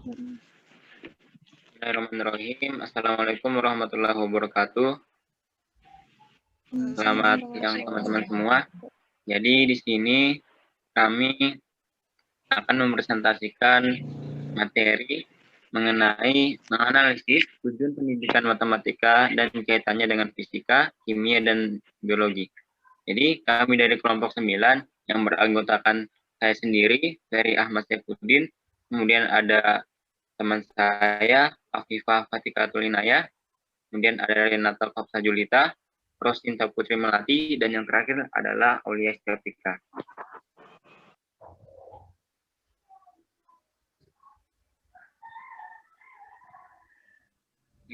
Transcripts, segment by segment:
Bismillahirrahmanirrahim. Assalamualaikum warahmatullahi wabarakatuh. Selamat siang teman-teman semua. Jadi di sini kami akan mempresentasikan materi mengenai menganalisis tujuan pendidikan matematika dan kaitannya dengan fisika, kimia, dan biologi. Jadi kami dari kelompok 9 yang beranggotakan saya sendiri, Ferry Ahmad Saifuddin, kemudian ada teman saya, Afifah Fatikatul Inayah, kemudian ada Renata Kapsa Julita, Rosinta Putri Melati, dan yang terakhir adalah Aulia Syafika.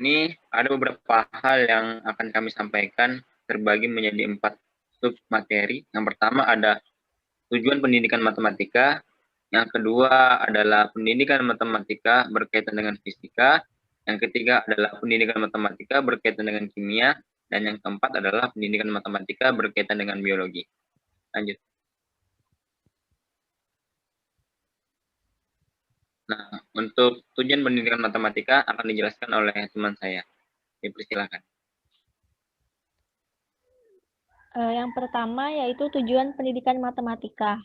Ini ada beberapa hal yang akan kami sampaikan terbagi menjadi 4 sub materi. Yang pertama ada tujuan pendidikan matematika, yang kedua adalah pendidikan matematika berkaitan dengan fisika, yang ketiga adalah pendidikan matematika berkaitan dengan kimia, dan yang keempat adalah pendidikan matematika berkaitan dengan biologi. Lanjut. Nah, untuk tujuan pendidikan matematika akan dijelaskan oleh teman saya. Dipersilakan. Yang pertama yaitu tujuan pendidikan matematika.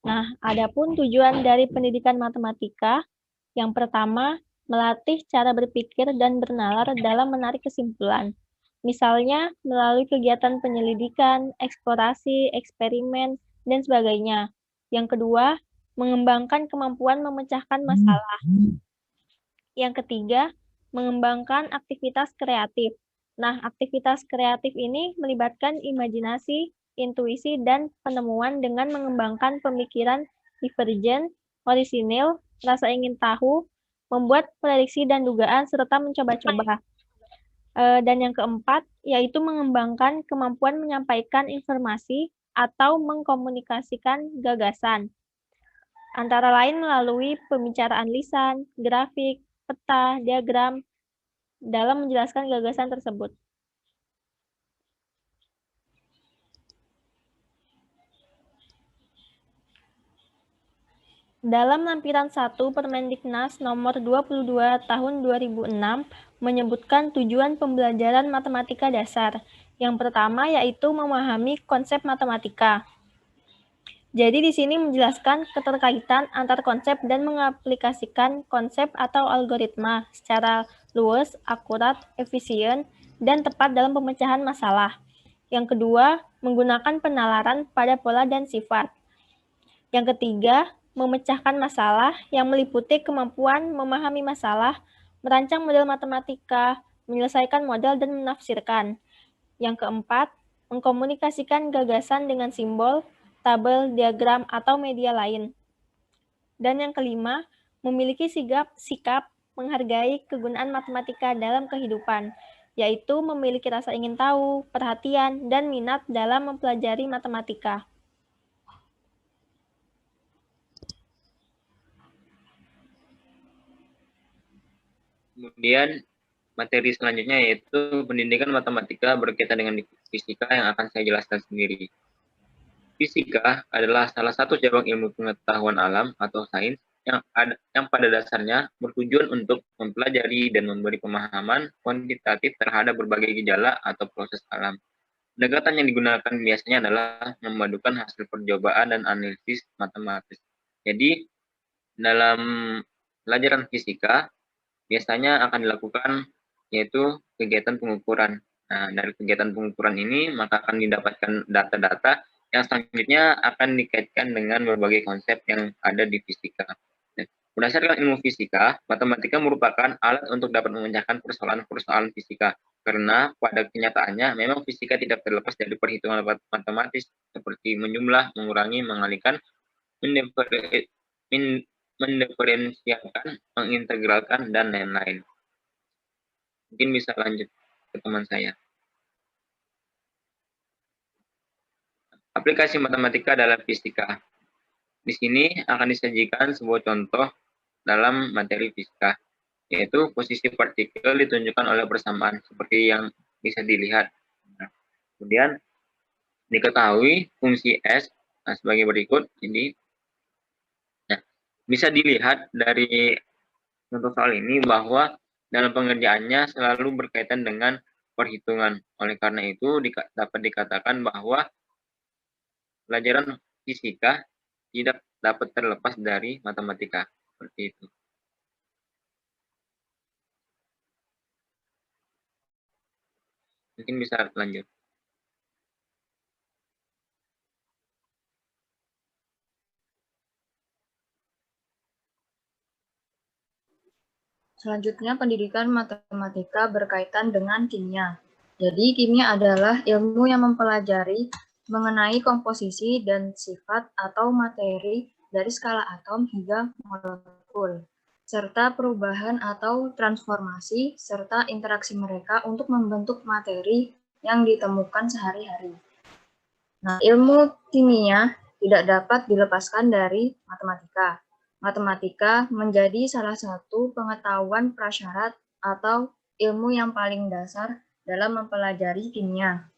Nah, adapun tujuan dari pendidikan matematika, yang pertama, melatih cara berpikir dan bernalar dalam menarik kesimpulan. Misalnya, melalui kegiatan penyelidikan, eksplorasi, eksperimen, dan sebagainya. Yang kedua, mengembangkan kemampuan memecahkan masalah. Yang ketiga, mengembangkan aktivitas kreatif. Nah, aktivitas kreatif ini melibatkan imajinasi, intuisi, dan penemuan dengan mengembangkan pemikiran divergen, orisinil, rasa ingin tahu, membuat prediksi dan dugaan, serta mencoba-coba. Dan yang keempat, yaitu mengembangkan kemampuan menyampaikan informasi atau mengkomunikasikan gagasan. Antara lain melalui pembicaraan lisan, grafik, peta, diagram, dalam menjelaskan gagasan tersebut. Dalam lampiran 1 Permendiknas nomor 22 tahun 2006 menyebutkan tujuan pembelajaran matematika dasar. Yang pertama yaitu memahami konsep matematika. Jadi di sini menjelaskan keterkaitan antar konsep dan mengaplikasikan konsep atau algoritma secara luas, akurat, efisien, dan tepat dalam pemecahan masalah. Yang kedua, menggunakan penalaran pada pola dan sifat. Yang ketiga, memecahkan masalah yang meliputi kemampuan memahami masalah, merancang model matematika, menyelesaikan model, dan menafsirkan. Yang keempat, mengkomunikasikan gagasan dengan simbol, tabel, diagram, atau media lain. Dan yang kelima, memiliki sikap menghargai kegunaan matematika dalam kehidupan, yaitu memiliki rasa ingin tahu, perhatian, dan minat dalam mempelajari matematika. Kemudian materi selanjutnya yaitu pendidikan matematika berkaitan dengan fisika yang akan saya jelaskan sendiri. Fisika adalah salah satu cabang ilmu pengetahuan alam atau sains yang pada dasarnya bertujuan untuk mempelajari dan memberi pemahaman kuantitatif terhadap berbagai gejala atau proses alam. Pendekatan yang digunakan biasanya adalah memadukan hasil percobaan dan analisis matematis. Jadi, dalam pelajaran fisika, biasanya akan dilakukan yaitu kegiatan pengukuran. Nah, dari kegiatan pengukuran ini maka akan didapatkan data-data yang selanjutnya akan dikaitkan dengan berbagai konsep yang ada di fisika. Nah, berdasarkan ilmu fisika, matematika merupakan alat untuk dapat memecahkan persoalan-persoalan fisika. Karena pada kenyataannya memang fisika tidak terlepas dari perhitungan matematis seperti menjumlah, mengurangi, mengalihkan, mendiferensialkan, mengintegralkan, dan lain-lain. Mungkin bisa lanjut ke teman saya. Aplikasi matematika dalam fisika. Di sini akan disajikan sebuah contoh dalam materi fisika, yaitu posisi partikel ditunjukkan oleh persamaan seperti yang bisa dilihat. Nah, kemudian diketahui fungsi S sebagai berikut. Ini nah, bisa dilihat dari contoh soal ini bahwa dalam pengerjaannya selalu berkaitan dengan perhitungan. Oleh karena itu, dapat dikatakan bahwa pelajaran fisika tidak dapat terlepas dari matematika. Seperti itu. Mungkin bisa lanjut. Selanjutnya, pendidikan matematika berkaitan dengan kimia. Jadi, kimia adalah ilmu yang mempelajari mengenai komposisi dan sifat atau materi dari skala atom hingga molekul, serta perubahan atau transformasi, serta interaksi mereka untuk membentuk materi yang ditemukan sehari-hari. Nah, ilmu kimia tidak dapat dilepaskan dari matematika. Matematika menjadi salah satu pengetahuan prasyarat atau ilmu yang paling dasar dalam mempelajari kimia.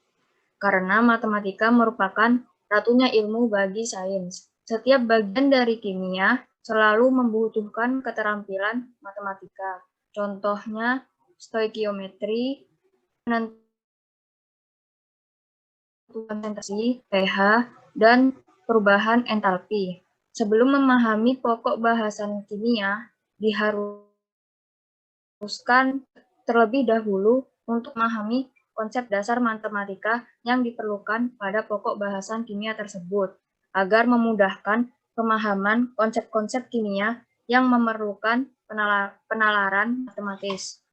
Karena matematika merupakan ratunya ilmu bagi sains. Setiap bagian dari kimia selalu membutuhkan keterampilan matematika. Contohnya stoikiometri, konsentrasi, pH, dan perubahan entalpi. Sebelum memahami pokok bahasan kimia, diharuskan terlebih dahulu untuk memahami konsep dasar matematika yang diperlukan pada pokok bahasan kimia tersebut, agar memudahkan pemahaman konsep-konsep kimia yang memerlukan penalaran matematis.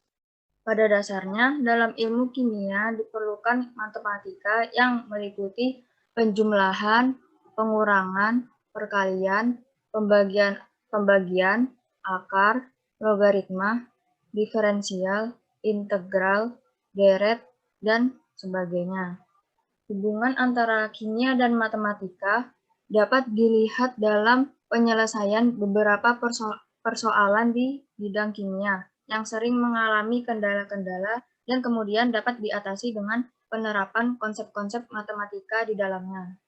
Pada dasarnya, dalam ilmu kimia diperlukan matematika yang meliputi penjumlahan, pengurangan, perkalian, pembagian, akar, logaritma, diferensial, integral, deret, dan sebagainya. Hubungan antara kimia dan matematika dapat dilihat dalam penyelesaian beberapa persoalan di bidang kimia yang sering mengalami kendala-kendala dan kemudian dapat diatasi dengan penerapan konsep-konsep matematika di dalamnya.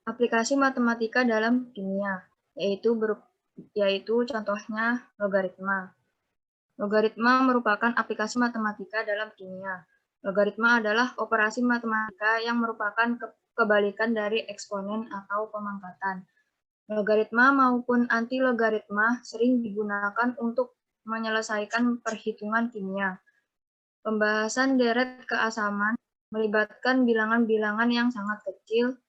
Aplikasi matematika dalam kimia, yaitu contohnya logaritma. Logaritma merupakan aplikasi matematika dalam kimia. Logaritma adalah operasi matematika yang merupakan kebalikan dari eksponen atau pemangkatan. Logaritma maupun anti-logaritma sering digunakan untuk menyelesaikan perhitungan kimia. Pembahasan deret keasaman melibatkan bilangan-bilangan yang sangat kecil.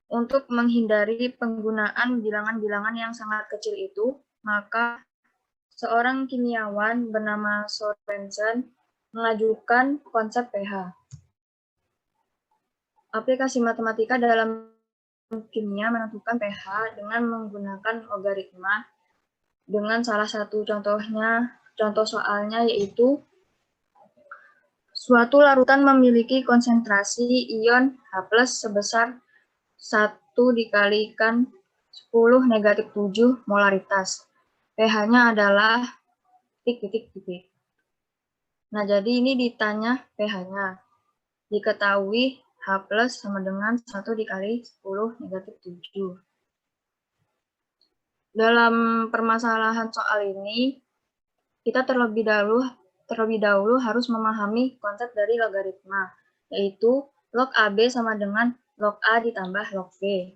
Untuk menghindari penggunaan bilangan-bilangan yang sangat kecil itu, maka seorang kimiawan bernama Sorensen mengajukan konsep pH. Aplikasi matematika dalam kimia menentukan pH dengan menggunakan logaritma. Dengan salah satu contoh soalnya yaitu suatu larutan memiliki konsentrasi ion H+ sebesar 1 dikalikan 10⁻⁷ molaritas. pH-nya adalah titik. Nah, jadi ini ditanya pH-nya. Diketahui H+ sama dengan 1 dikali 10⁻⁷. Dalam permasalahan soal ini, kita terlebih dahulu harus memahami konsep dari logaritma, yaitu log AB sama dengan log A ditambah log B.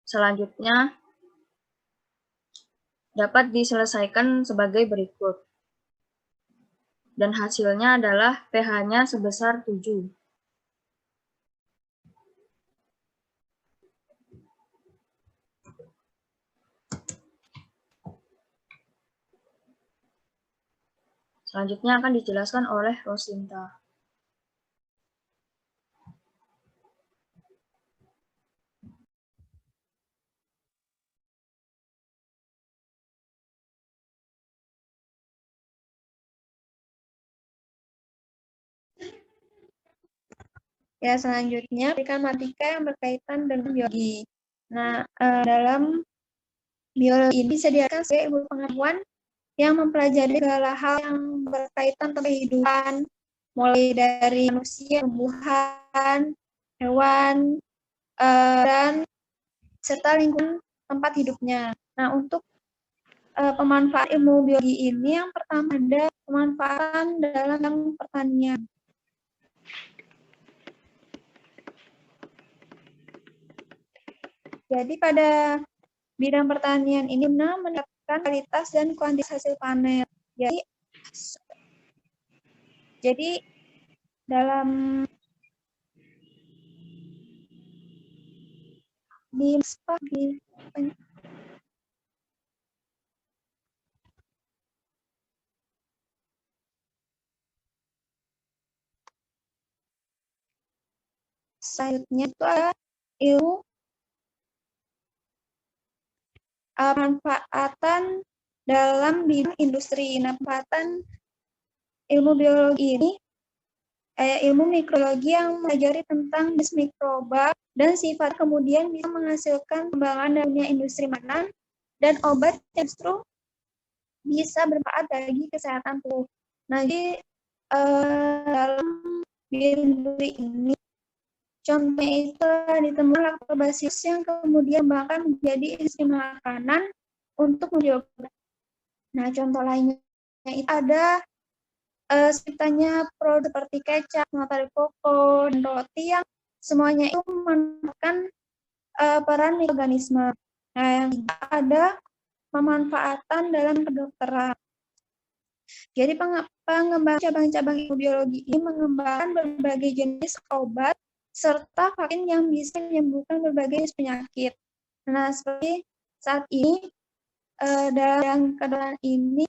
Selanjutnya, dapat diselesaikan sebagai berikut. Dan hasilnya adalah pH-nya sebesar 7. Selanjutnya akan dijelaskan oleh Rosinta. Ya, selanjutnya pendidikan matematika yang berkaitan dengan biologi. Nah, dalam biologi ini disediakan sebagai ilmu pengetahuan yang mempelajari segala hal yang berkaitan dengan kehidupan, mulai dari manusia, tumbuhan, hewan, dan serta lingkungan tempat hidupnya. Nah, untuk pemanfaat ilmu biologi ini yang pertama ada pemanfaatan dalam pertanian. Jadi pada bidang pertanian ini guna meningkatkan kualitas dan kuantitas hasil panen. Jadi dalam selanjutnya itu ada ilmu manfaatan dalam bidang industri. Nah, manfaatan ilmu biologi ini ilmu mikrobiologi yang mempelajari tentang jenis mikroba dan sifat, kemudian bisa menghasilkan pengembangan dunia industri makanan dan obat yang justru bisa bermanfaat bagi kesehatan tubuh. Nah, jadi dalam industri ini contohnya itu ditemukan lactobacillus yang kemudian bahkan menjadi industri makanan untuk menjadi obat. Nah, contoh lainnya itu ada sekitarnya produk seperti kecap, matahari koko, dan roti yang semuanya itu memanfaatkan peran mikroorganisme. Nah, yang ada pemanfaatan dalam kedokteran. Jadi pengembangan cabang-cabang ilmu biologi ini mengembangkan berbagai jenis obat serta vaksin yang bisa menyembuhkan berbagai jenis penyakit. Nah, seperti saat ini dalam kedokteran ini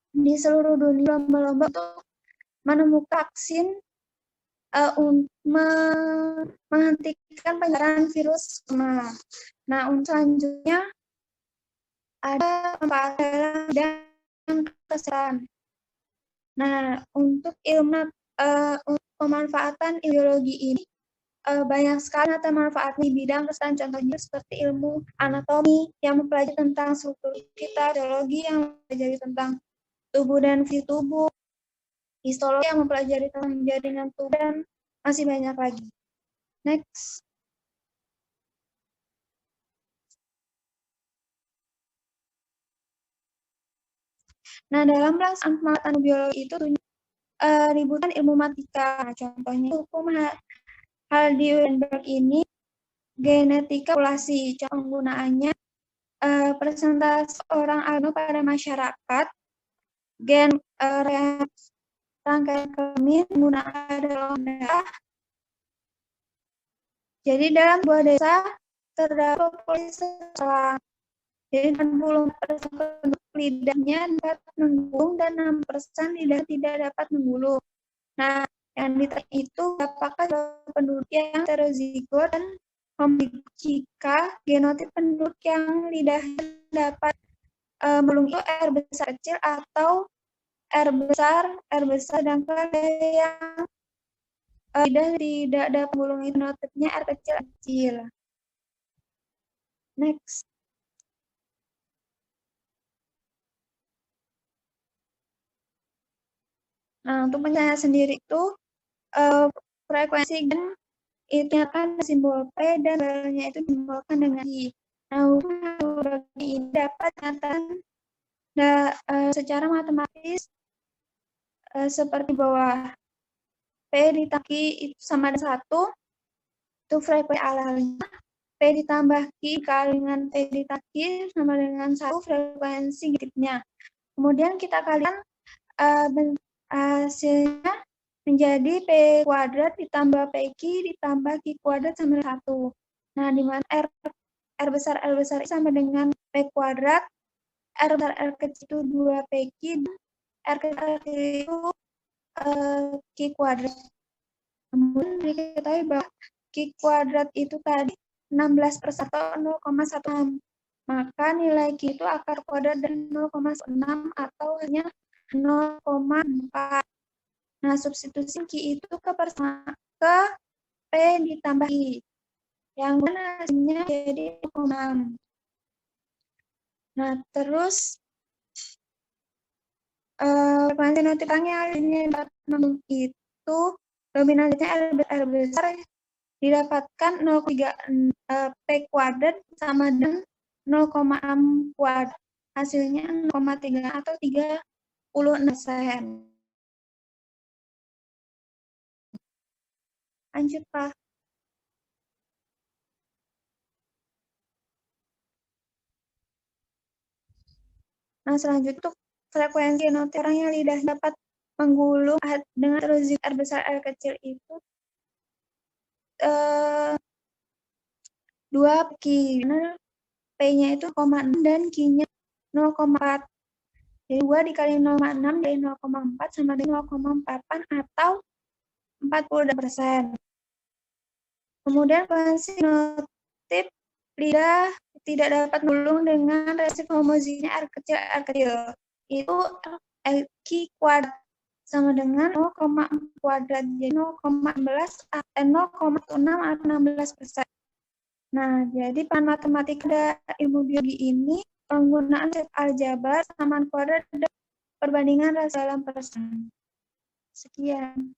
di seluruh dunia lomba-lomba untuk menemukan vaksin untuk menghentikan penyebaran virus corona. Nah, untuk selanjutnya ada pemanfaatan dan kesehatan. Nah, untuk ilmu untuk pemanfaatan biologi ini banyak sekali manfaat di bidang kesehatan, contohnya seperti ilmu anatomi yang mempelajari tentang struktur kita, biologi yang mempelajari tentang tubuh dan fungsi tubuh, histologi yang mempelajari tentang jaringan tubuh, dan masih banyak lagi. Next. Nah, dalam pelaksanaan pemanfaatan biologi itu ribuan ilmu matematika. Nah, contohnya hukum Hardy-Weinberg ini genetika populasi. Contoh penggunaannya persentase orang albino pada masyarakat, gen rangkaian kelamin menggunakan dalam data. Jadi dalam sebuah desa terdapat populasi orang. Jadi 60% penduduk lidahnya dapat menggulung dan 6% lidah tidak dapat menggulung. Nah, yang ditanya itu apakah penduduk yang heterozigot dan jika genotip penduduk yang lidahnya dapat menggulung itu R besar kecil atau R besar sedangkan yang lidah tidak dapat menggulung itu genotipnya R kecil. Next. Nah, untuk pencahayaan sendiri itu frekuensi gen itu akan simbol P dan barangnya itu disimbolkan dengan I. Nah, untuk ini dapat dinyatakan secara matematis seperti bawah. P ditambah Q itu sama dengan 1, itu frekuensi alelnya. P ditambah Q dikali dengan P ditambah Q sama dengan 1 frekuensi negatifnya. Kemudian kita kalikan hasilnya menjadi P kuadrat ditambah PQ ditambah Q kuadrat sama dengan 1. Nah, di mana R besar sama dengan P kuadrat, R besar R kecil itu 2 PQ, dan R kecil itu Q kuadrat. Kemudian diketahui bahwa Q kuadrat itu tadi 16% atau 0,16. Maka nilai Q itu akar kuadrat dari 0,6 atau hanya 0,4. Nah, substitusi Q itu ke P ditambah I. Yang mana hasilnya jadi 0,6. Nah, terus frekuensi notifangnya ini itu itu dominan zatnya R besar didapatkan 0,3 P kuadrat sama dengan 0,6 kuadrat. Hasilnya 0,3 atau 36%. Lanjut, Pak. Nah, selanjutnya frekuensi noti orang yang lidah dapat menggulung dengan terus R besar R kecil itu 2 Q. P-nya itu 0,6 dan Q-nya 0,4. Jadi 2 dikali 0,6 dari 0,4 sama dengan 0,48 atau 40%. Kemudian frekuensi notif lidah tidak dapat menggulung dengan resep homogennya R kecil. Itu Q kuadrat sama dengan 0,4 kuadrat, jadi 0,16 atau 16%. Nah, jadi pada matematika ilmu biologi ini penggunaan set aljabar, samaan kuadrat, dan perbandingan rasio dalam persen. Sekian.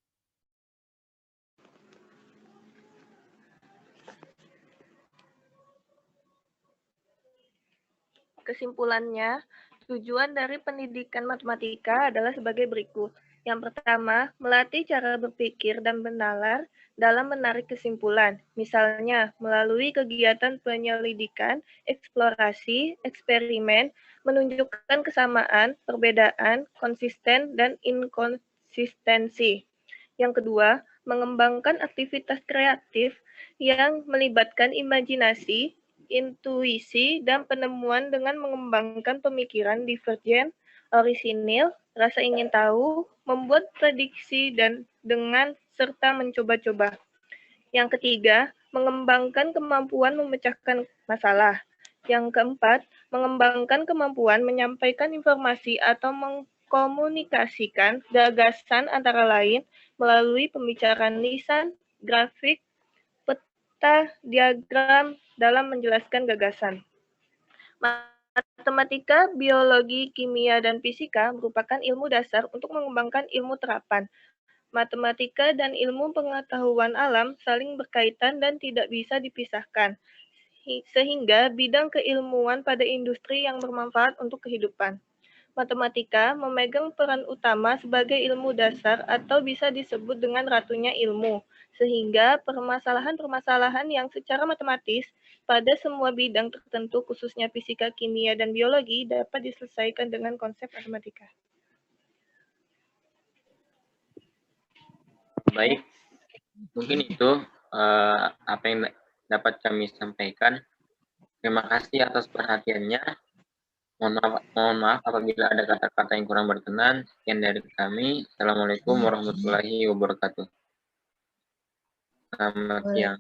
Kesimpulannya, tujuan dari pendidikan matematika adalah sebagai berikut. Yang pertama, melatih cara berpikir dan bernalar dalam menarik kesimpulan. Misalnya, melalui kegiatan penyelidikan, eksplorasi, eksperimen, menunjukkan kesamaan, perbedaan, konsisten, dan inkonsistensi. Yang kedua, mengembangkan aktivitas kreatif yang melibatkan imajinasi, intuisi, dan penemuan dengan mengembangkan pemikiran divergen, orisinil, rasa ingin tahu, membuat prediksi, dan dengan serta mencoba-coba. Yang ketiga, mengembangkan kemampuan memecahkan masalah. Yang keempat, mengembangkan kemampuan menyampaikan informasi atau mengkomunikasikan gagasan antara lain melalui pembicaraan lisan, grafik, peta, diagram dalam menjelaskan gagasan. Matematika, biologi, kimia, dan fisika merupakan ilmu dasar untuk mengembangkan ilmu terapan. Matematika dan ilmu pengetahuan alam saling berkaitan dan tidak bisa dipisahkan, sehingga bidang keilmuan pada industri yang bermanfaat untuk kehidupan. Matematika memegang peran utama sebagai ilmu dasar atau bisa disebut dengan ratunya ilmu, sehingga permasalahan-permasalahan yang secara matematis pada semua bidang tertentu khususnya fisika, kimia, dan biologi dapat diselesaikan dengan konsep matematika. Baik, mungkin itu apa yang dapat kami sampaikan. Terima kasih atas perhatiannya. Mohon maaf apabila ada kata-kata yang kurang berkenan. Sekian dari kami. Assalamualaikum warahmatullahi wabarakatuh. Selamat siang.